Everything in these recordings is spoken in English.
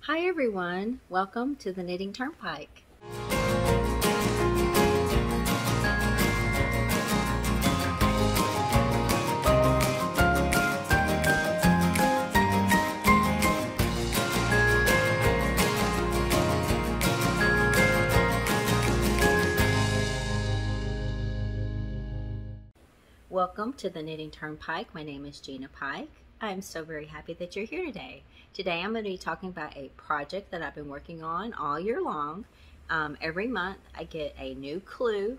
Hi everyone, welcome to the Knitting Turnpike. Welcome to the Knitting Turnpike. My name is Gina Pike. I'm so very happy that you're here today. Today I'm going to be talking about a project that I've been working on all year long. Every month I get a new clue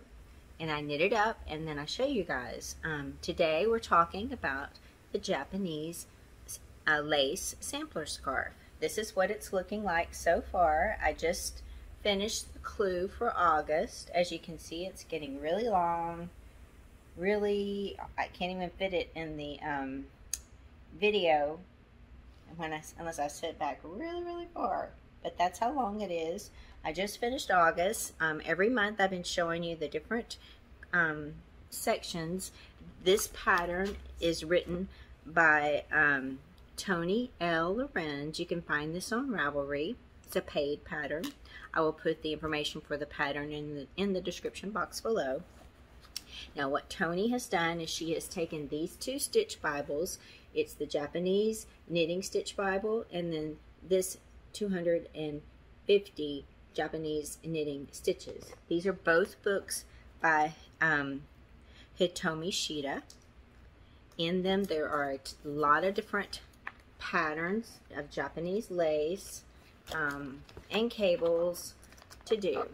and I knit it up and then I show you guys. Today we're talking about the Japanese lace sampler scarf. This is what it's looking like so far. I just finished the clue for August. As you can see, it's getting really long. Really, I can't even fit it in the video unless I sit back really far, but that's how long it is. I just finished August. Every month I've been showing you the different sections. This pattern is written by Tony L. Lorenz. You can find this on Ravelry. It's a paid pattern. I will put the information for the pattern in the description box below. Now what Tony has done is she has taken these two stitch Bibles. It's the Japanese Knitting Stitch Bible and then this 250 Japanese Knitting Stitches. These are both books by Hitomi Shida. In them there are a lot of different patterns of Japanese lace and cables to do.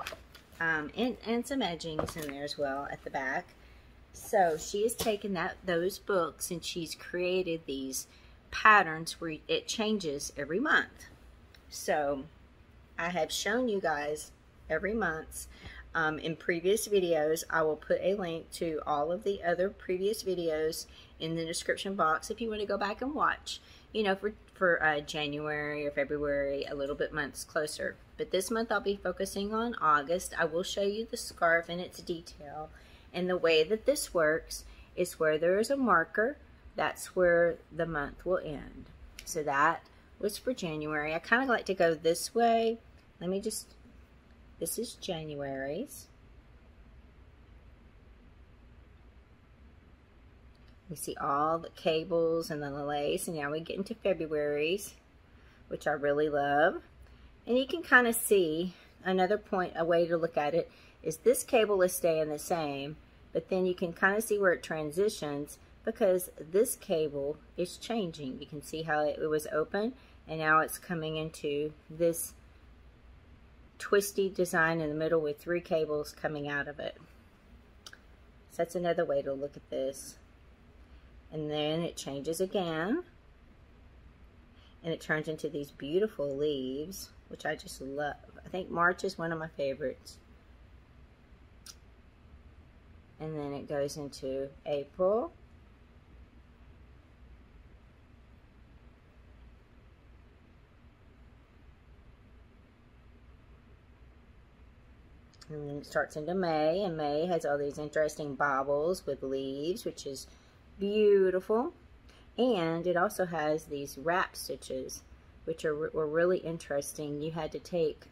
And some edgings in there as well at the back. So she has taken those books and she's created these patterns where it changes every month. So I have shown you guys every month. In previous videos, I will put a link to all of the other previous videos in the description box if you want to go back and watch, you know, for January or February, a little bit months closer. But this month I'll be focusing on August. I will show you the scarf in its detail. And the way that this works is where there is a marker, that's where the month will end. So that was for January. I kind of like to go this way. This is January's. We see all the cables and then the lace, and now we get into February's, which I really love. And you can kind of see another point, a way to look at it is this cable is staying the same, but then you can kind of see where it transitions because this cable is changing. You can see how it was open and now it's coming into this twisty design in the middle with three cables coming out of it. So that's another way to look at this. And then it changes again and it turns into these beautiful leaves, which I just love. I think March is one of my favorites. And then it goes into April. And then it starts into May, and May has all these interesting baubles with leaves, which is beautiful. And it also has these wrap stitches, which were really interesting. You had to take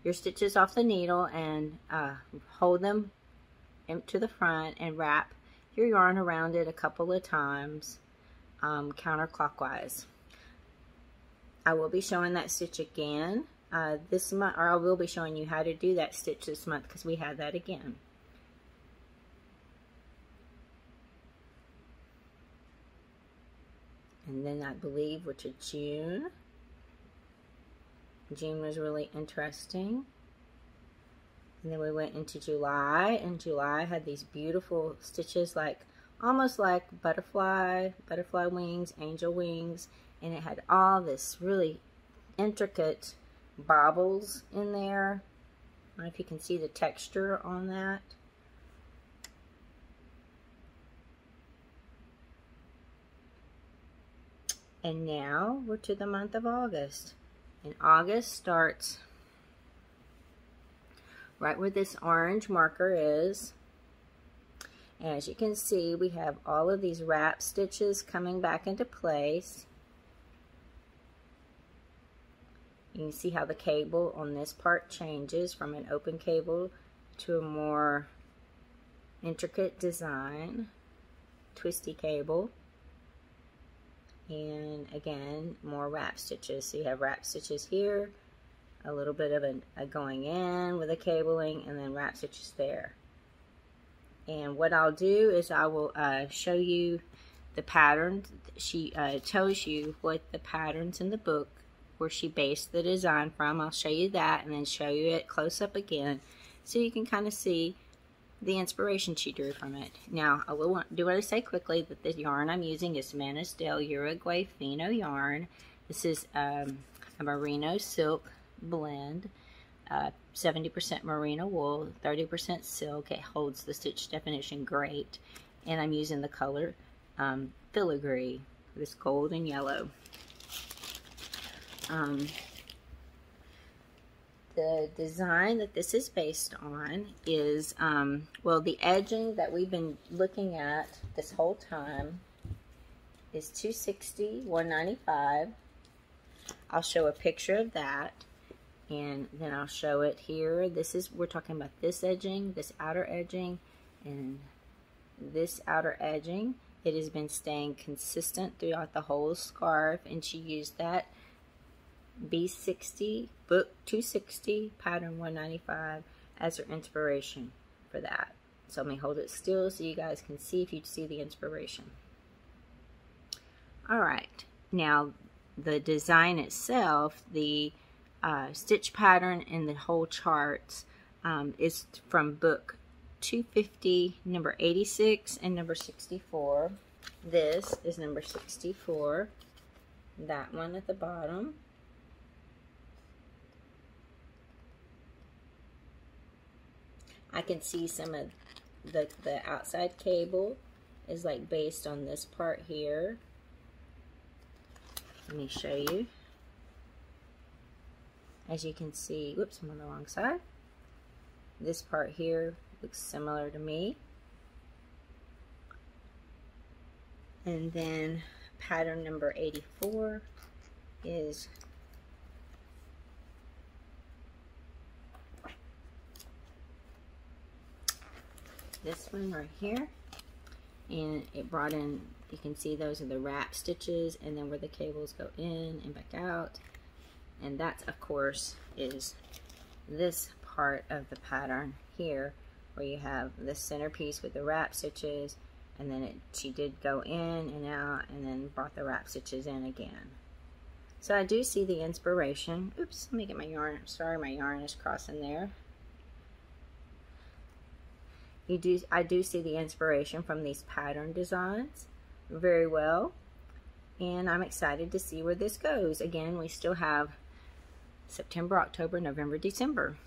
your stitches off the needle and hold them to the front and wrap your yarn around it a couple of times counterclockwise. I will be showing that stitch again this month, or I will be showing you how to do that stitch this month because we had that again. And then I believe which is June. June was really interesting. And then we went into July, and July had these beautiful stitches, like almost like butterfly wings, angel wings, and it had all this really intricate baubles in there. I don't know if you can see the texture on that. And now we're to the month of August. And August starts right where this orange marker is. As you can see, we have all of these wrap stitches coming back into place. You can see how the cable on this part changes from an open cable to a more intricate design, twisty cable. And again, more wrap stitches. So you have wrap stitches here, a little bit of a going in with a cabling, and then wrap stitches there. And what I'll do is I will show you the patterns. She tells you what the patterns in the book where she based the design from. I'll show you that and then show you it close up again so you can kind of see the inspiration she drew from it. Now, I will want to say quickly that the yarn I'm using is Manis del Uruguay Fino yarn. This is a merino silk blend, 70% merino wool, 30% silk. It holds the stitch definition great. And I'm using the color filigree, this gold and yellow. The design that this is based on is, well, the edging that we've been looking at this whole time is $260, $195. I'll show a picture of that, and then I'll show it here. We're talking about this edging, this outer edging, and this outer edging. It has been staying consistent throughout the whole scarf, and she used that B60, book 260, pattern 195 as her inspiration for that. So let me hold it still so you guys can see if you see the inspiration. Alright, now the design itself, the stitch pattern in the whole charts is from book 250, number 86 and number 64. This is number 64, that one at the bottom. I can see some of the outside cable is like based on this part here. Let me show you. As you can see, whoops, I'm on the wrong side. This part here looks similar to me. And then pattern number 84 is this one right here, and it brought in, you can see those are the wrap stitches, and then where the cables go in and back out, and that of course is this part of the pattern here where you have the centerpiece with the wrap stitches, and then she did go in and out and then brought the wrap stitches in again. So I do see the inspiration. Oops, let me get my yarn. Sorry, my yarn is crossing there. I do see the inspiration from these pattern designs very well, and I'm excited to see where this goes. Again, we still have September, October, November, December,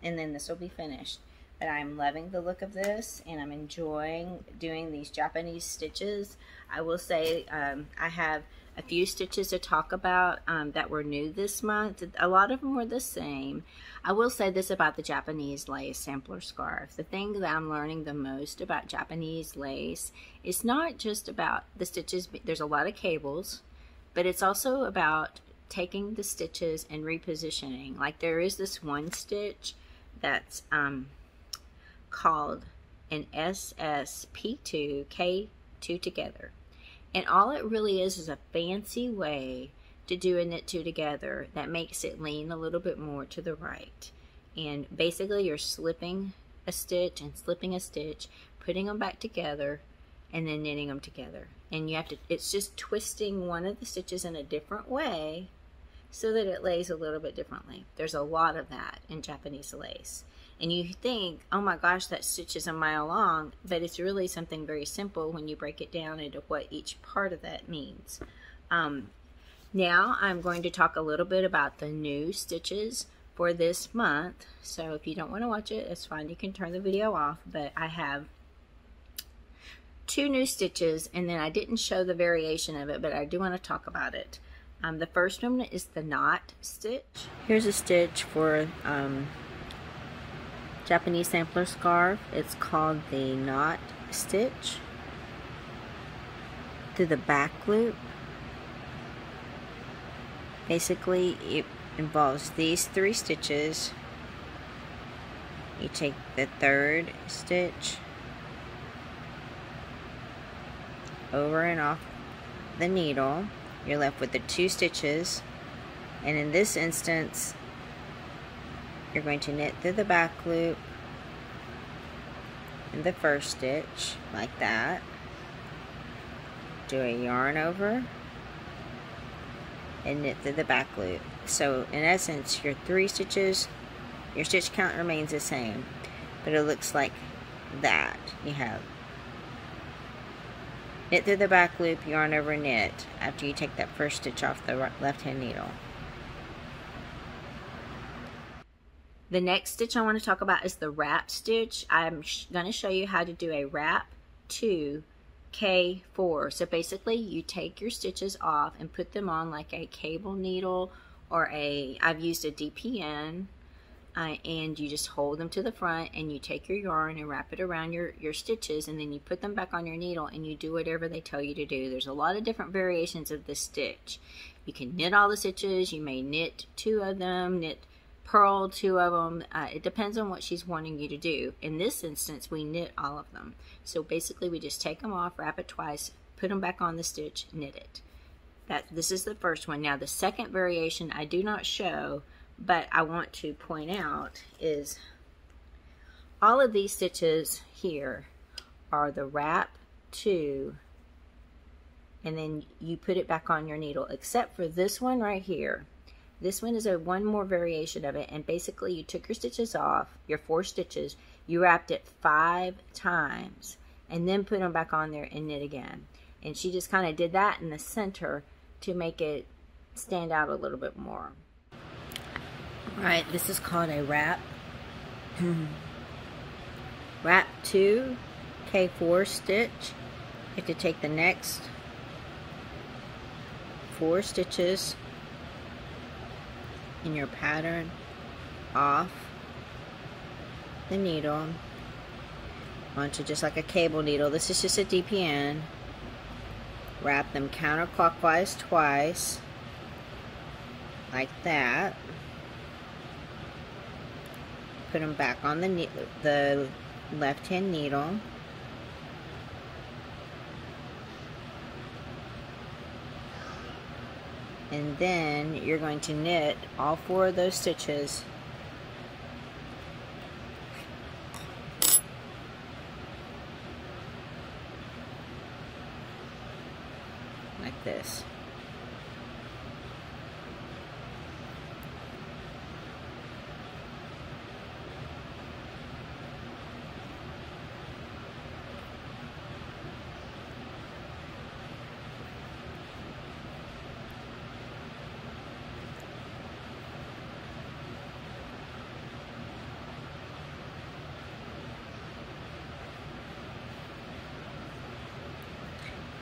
and then this will be finished. But I'm loving the look of this, and I'm enjoying doing these Japanese stitches. I will say I have a few stitches to talk about that were new this month. A lot of them were the same. I will say this about the Japanese lace sampler scarf. The thing that I'm learning the most about Japanese lace is not just about the stitches. There's a lot of cables, but it's also about taking the stitches and repositioning. Like there is this one stitch that's called an SSP2K2 together. And all it really is a fancy way to do a knit two together that makes it lean a little bit more to the right. And basically you're slipping a stitch and slipping a stitch, putting them back together, and then knitting them together. And you have to, it's just twisting one of the stitches in a different way so that it lays a little bit differently. There's a lot of that in Japanese lace. And you think, oh my gosh, that stitch is a mile long, but it's really something very simple when you break it down into what each part of that means. Now I'm going to talk a little bit about the new stitches for this month. So if you don't want to watch it, it's fine. You can turn the video off, but I have 2 new stitches, and then I didn't show the variation of it, but I do want to talk about it. The first one is the knot stitch. Here's a stitch for Japanese sampler scarf. It's called the knot stitch through the back loop. Basically, involves these 3 stitches. You take the 3rd stitch over and off the needle. You're left with the 2 stitches, and in this instance you're going to knit through the back loop in the 1st stitch like that, do a yarn over, and knit through the back loop. So in essence, your 3 stitches, your stitch count remains the same, but it looks like that. You have knit through the back loop, yarn over, knit after you take that 1st stitch off the left hand needle. The next stitch I want to talk about is the wrap stitch. I'm going to show you how to do a wrap 2 K4. So basically you take your stitches off and put them on like a cable needle, or I've used a DPN, and you just hold them to the front and you take your yarn and wrap it around your stitches, and then you put them back on your needle and you do whatever they tell you to do. There's a lot of different variations of this stitch. You can knit all the stitches, you may knit 2 of them, knit purl 2 of them. It depends on what she's wanting you to do. In this instance, we knit all of them. So basically we just take them off, wrap it twice, put them back on the stitch, knit it. This is the first one. Now the second variation I do not show, but I want to point out is all of these stitches here are the wrap 2, and then you put it back on your needle, except for this one right here. This one is one more variation of it, and basically you took your stitches off, your 4 stitches, you wrapped it 5 times, and then put them back on there and knit again. And she just kind of did that in the center to make it stand out a little bit more. Alright, this is called a wrap. Wrap 2 K4 stitch. You have to take the next 4 stitches in your pattern off the needle onto just like a cable needle. This is just a DPN. Wrap them counterclockwise twice like that. Put them back on the left hand needle. And then you're going to knit all 4 of those stitches like this.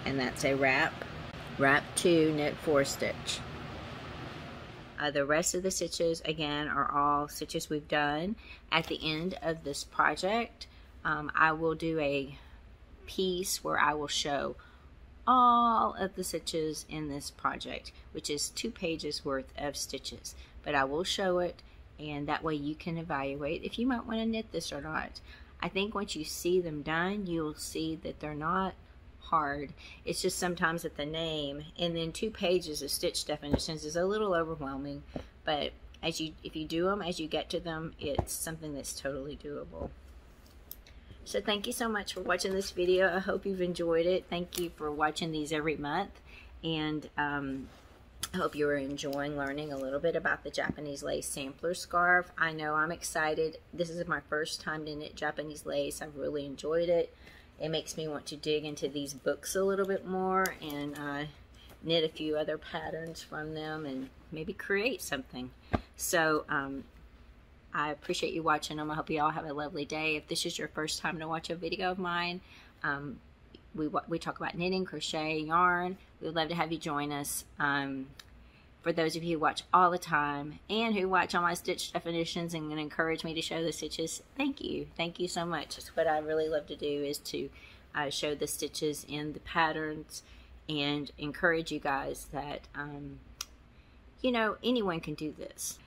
And that's a wrap 2 knit 4 stitch. The rest of the stitches again are all stitches we've done. At the end of this project, I will do a piece where I will show all of the stitches in this project, which is 2 pages worth of stitches, but I will show it, and that way you can evaluate if you might want to knit this or not. I think once you see them done, you'll see that they're not hard. It's just sometimes at the name, and then 2 pages of stitch definitions is a little overwhelming, but if you do them as you get to them, it's something that's totally doable. So thank you so much for watching this video. I hope you've enjoyed it. Thank you for watching these every month, and I hope you are enjoying learning a little bit about the Japanese lace sampler scarf. I know I'm excited. This is my first time to knit Japanese lace. I've really enjoyed it. It makes me want to dig into these books a little bit more and knit a few other patterns from them and maybe create something. So I appreciate you watching them. I hope you all have a lovely day. If this is your first time to watch a video of mine, we talk about knitting, crochet, yarn. We would love to have you join us. For those of you who watch all the time and who watch all my stitch definitions and encourage me to show the stitches, thank you. Thank you so much. It's what I really love to do, is to show the stitches in the patterns and encourage you guys that you know, anyone can do this.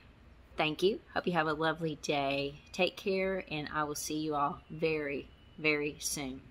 Thank you. Hope you have a lovely day. Take care, and I will see you all very, very soon.